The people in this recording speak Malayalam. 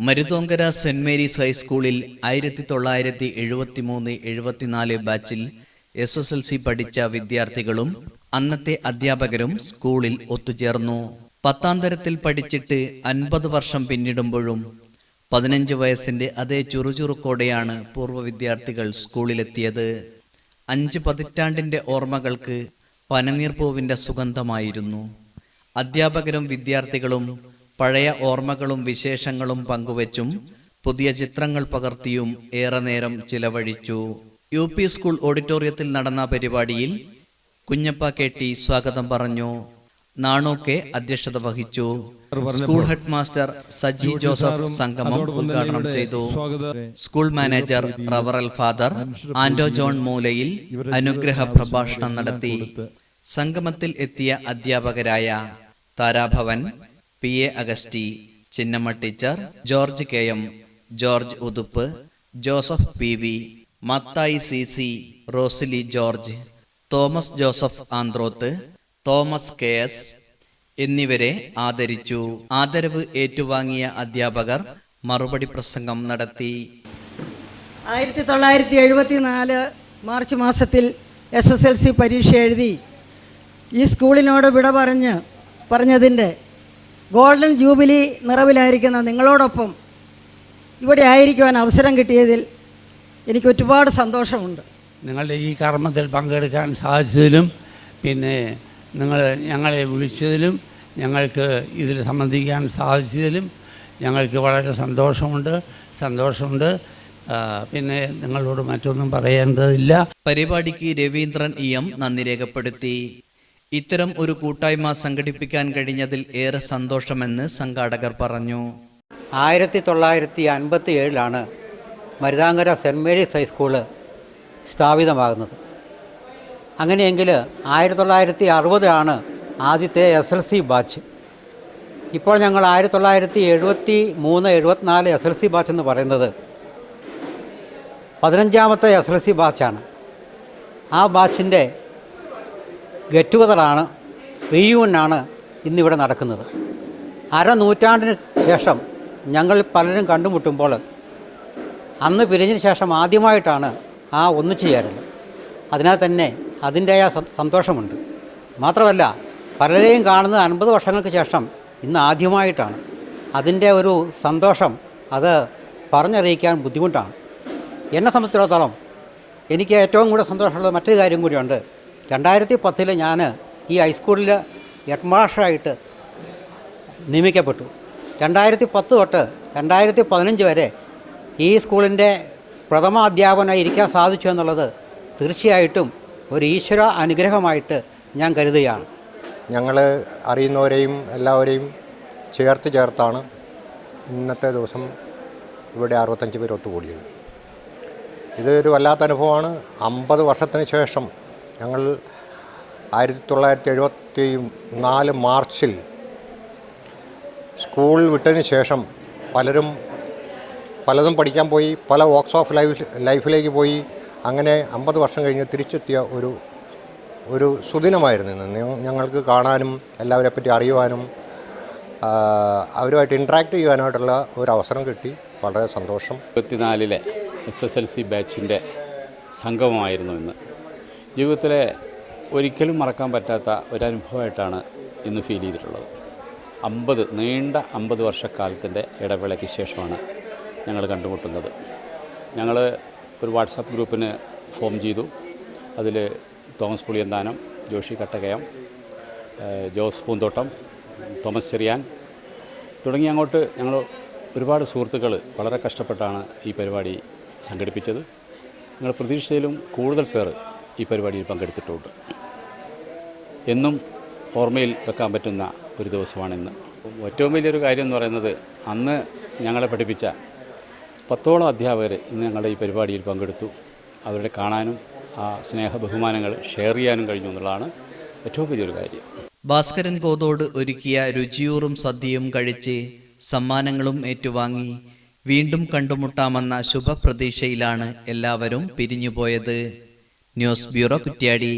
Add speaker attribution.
Speaker 1: മരുതോങ്കര സെന്റ് മേരീസ് ഹൈസ്കൂളിൽ 1973-74 ബാച്ചിൽ SSLC പഠിച്ച വിദ്യാർത്ഥികളും അന്നത്തെ അധ്യാപകരും സ്കൂളിൽ ഒത്തുചേർന്നു. 10ാം തരത്തിൽ പഠിച്ചിട്ട് 50 വർഷം പിന്നിടുമ്പോഴും 15 വയസ്സിന്റെ അതേ ചുറുചുറുക്കോടെയാണ് പൂർവ്വ വിദ്യാർത്ഥികൾ സ്കൂളിലെത്തിയത്. 5 പതിറ്റാണ്ടിന്റെ ഓർമ്മകൾക്ക് പനനീർപ്പൂവിന്റെ സുഗന്ധമായിരുന്നു. അധ്യാപകരും വിദ്യാർത്ഥികളും പഴയ ഓർമ്മകളും വിശേഷങ്ങളും പങ്കുവച്ചും പുതിയ ചിത്രങ്ങൾ പകർത്തിയും ഏറെ നേരം ചിലവഴിച്ചു. UP സ്കൂൾ ഓഡിറ്റോറിയത്തിൽ നടന്ന പരിപാടിയിൽ കുഞ്ഞപ്പ KT സ്വാഗതം പറഞ്ഞു. നാണു K അധ്യക്ഷത വഹിച്ചു. School head master Saji Joseph സംഗമം ഉദ്ഘാടനം ചെയ്തു. സ്കൂൾ മാനേജർ റവറൽ ഫാദർ ആൻഡോ ജോൺ മൂലയിൽ അനുഗ്രഹ പ്രഭാഷണം നടത്തി. സംഗമത്തിൽ എത്തിയ അധ്യാപകരായ താരാഭവൻ, PA Augusty, Chinnamma teacher, George KM, George Uthup, Joseph PV, Mathai CC, Rosalie George, Thomas Joseph Androth, Thomas KS എന്നിവരെ ആദരിച്ചു. ആദരവ് ഏറ്റുവാങ്ങിയ അധ്യാപകർ മറുപടി പ്രസംഗം നടത്തി.
Speaker 2: 1974 മാർച്ച് മാസത്തിൽ SSLC പരീക്ഷ എഴുതി ഈ സ്കൂളിനോട് വിട പറഞ്ഞതിൻ്റെ ഗോൾഡൻ ജൂബിലി നിറവിലായിരിക്കുന്ന നിങ്ങളോടൊപ്പം ഇവിടെ ആയിരിക്കുവാൻ അവസരം കിട്ടിയതിൽ എനിക്ക് ഒരുപാട് സന്തോഷമുണ്ട്.
Speaker 3: നിങ്ങളുടെ ഈ കർമ്മത്തിൽ പങ്കെടുക്കാൻ സാധിച്ചതിലും പിന്നെ ഞങ്ങളെ വിളിച്ചതിലും ഞങ്ങൾക്ക് ഇതിൽ സംബന്ധിക്കാൻ സാധിച്ചതിലും ഞങ്ങൾക്ക് വളരെ സന്തോഷമുണ്ട്. പിന്നെ നിങ്ങളോട് മറ്റൊന്നും പറയേണ്ടതില്ല.
Speaker 1: പരിപാടിക്ക് രവീന്ദ്രൻ EM നന്ദി രേഖപ്പെടുത്തി. ഇത്തരം ഒരു കൂട്ടായ്മ സംഘടിപ്പിക്കാൻ കഴിഞ്ഞതിൽ ഏറെ സന്തോഷമെന്ന് സംഘാടകർ പറഞ്ഞു.
Speaker 4: 1957 മരുതാങ്കര സെൻറ്റ് മേരീസ് ഹൈസ്കൂള് സ്ഥാപിതമാകുന്നത്. അങ്ങനെയെങ്കിൽ 1960 ആദ്യത്തെ SLC ബാച്ച്. ഇപ്പോൾ ഞങ്ങൾ 1973-74 SLC ബാച്ച് എന്ന് പറയുന്നത് 15ാമത്തെ SLC ബാച്ചാണ്. ആ ബാച്ചിൻ്റെ ഗെറ്റ് ടുഗദറാണ്, റീയൂണിയനാണ് ഇന്നിവിടെ നടക്കുന്നത്. അരനൂറ്റാണ്ടിന് ശേഷം ഞങ്ങൾ പലരും കണ്ടുമുട്ടുമ്പോൾ അന്ന് പിരിഞ്ഞതിന് ശേഷം ആദ്യമായിട്ടാണ് ആ ഒന്നിച്ചു ചേരൽ. അതിനാൽ തന്നെ അതിൻ്റെതായ സന്തോഷമുണ്ട്. മാത്രമല്ല പലരെയും കാണുന്നത് 50 വർഷങ്ങൾക്ക് ശേഷം ഇന്ന് ആദ്യമായിട്ടാണ്. അതിൻ്റെ ഒരു സന്തോഷം അത് പറഞ്ഞറിയിക്കാൻ ബുദ്ധിമുട്ടാണ്. എന്നെ സംബന്ധിച്ചിടത്തോളം എനിക്ക് ഏറ്റവും കൂടുതൽ സന്തോഷമുള്ള മറ്റൊരു കാര്യം കൂടിയുണ്ട്. 2010 ഞാൻ ഈ ഹൈസ്കൂളിൽ ഹെഡ് മാസ്റ്ററായിട്ട് നിയമിക്കപ്പെട്ടു. 2010 തൊട്ട് 2015 വരെ ഈ സ്കൂളിൻ്റെ പ്രഥമ അധ്യാപകനായി ഇരിക്കാൻ സാധിച്ചു എന്നുള്ളത് തീർച്ചയായിട്ടും ഒരു ഈശ്വര അനുഗ്രഹമായിട്ട് ഞാൻ കരുതുകയാണ്.
Speaker 5: ഞങ്ങൾ അറിയുന്നവരെയും എല്ലാവരെയും ചേർത്താണ് ഇന്നത്തെ ദിവസം ഇവിടെ 65 പേർ ഒത്തുകൂടിയത്. ഇതൊരു വല്ലാത്ത അനുഭവമാണ്. 50 വർഷത്തിന് ശേഷം ഞങ്ങൾ 1974 മാർച്ചിൽ സ്കൂൾ വിട്ടതിന് ശേഷം പലതും പഠിക്കാൻ പോയി, പല വോക്സ് ഓഫ് ലൈഫിലേക്ക് പോയി. അങ്ങനെ 50 വർഷം കഴിഞ്ഞ് തിരിച്ചെത്തിയ ഒരു സുദിനമായിരുന്നു ഇന്ന്. ഞങ്ങൾക്ക് കാണാനും എല്ലാവരെ പറ്റി അറിയുവാനും അവരുമായിട്ട് ഇൻട്രാക്ട് ചെയ്യുവാനായിട്ടുള്ള ഒരു അവസരം കിട്ടി. വളരെ സന്തോഷം.
Speaker 6: 24 SSLC ബാച്ചിൻ്റെ സംഗമമായിരുന്നു ഇന്ന്. ജീവിതത്തിലെ ഒരിക്കലും മറക്കാൻ പറ്റാത്ത ഒരനുഭവമായിട്ടാണ് ഇന്ന് ഫീൽ ചെയ്തിട്ടുള്ളത്. നീണ്ട 50 വർഷക്കാലത്തിൻ്റെ ഇടവേളയ്ക്ക് ശേഷമാണ് ഞങ്ങൾ കണ്ടുമുട്ടുന്നത്. ഞങ്ങൾ ഒരു വാട്സാപ്പ് ഗ്രൂപ്പിന് ഫോം ചെയ്തു. അതിൽ തോമസ് പുളിയന്താനം, ജോഷി കട്ടകയം, ജോസ് പൂന്തോട്ടം, തോമസ് ചെറിയാൻ തുടങ്ങി അങ്ങോട്ട് ഞങ്ങൾ ഒരുപാട് സുഹൃത്തുക്കൾ വളരെ കഷ്ടപ്പെട്ടാണ് ഈ പരിപാടി സംഘടിപ്പിച്ചത്. ഞങ്ങൾ പ്രതീക്ഷയിലും കൂടുതൽ പേർ ഈ പരിപാടിയിൽ പങ്കെടുത്തിട്ടുണ്ട്. എന്നും ഓർമ്മയിൽ വെക്കാൻ പറ്റുന്ന ഒരു ദിവസമാണിന്ന്. ഏറ്റവും വലിയൊരു കാര്യം എന്ന് പറയുന്നത് അന്ന് ഞങ്ങളെ പഠിപ്പിച്ച 10ഓളം അധ്യാപകർ ഇന്ന് ഞങ്ങളുടെ ഈ പരിപാടിയിൽ പങ്കെടുത്തു. അവരുടെ കാണാനും ആ സ്നേഹ ബഹുമാനങ്ങൾ ഷെയർ ചെയ്യാനും കഴിഞ്ഞു എന്നുള്ളതാണ് ഏറ്റവും വലിയൊരു കാര്യം.
Speaker 1: ഭാസ്കരൻ കോതോട് ഒരുക്കിയ രുചിയൂറും സദ്യയും കഴിച്ച് സമ്മാനങ്ങളും ഏറ്റുവാങ്ങി വീണ്ടും കണ്ടുമുട്ടാമെന്ന ശുഭപ്രതീക്ഷയിലാണ് എല്ലാവരും പിരിഞ്ഞുപോയത്. News bureau, Kuttiadi.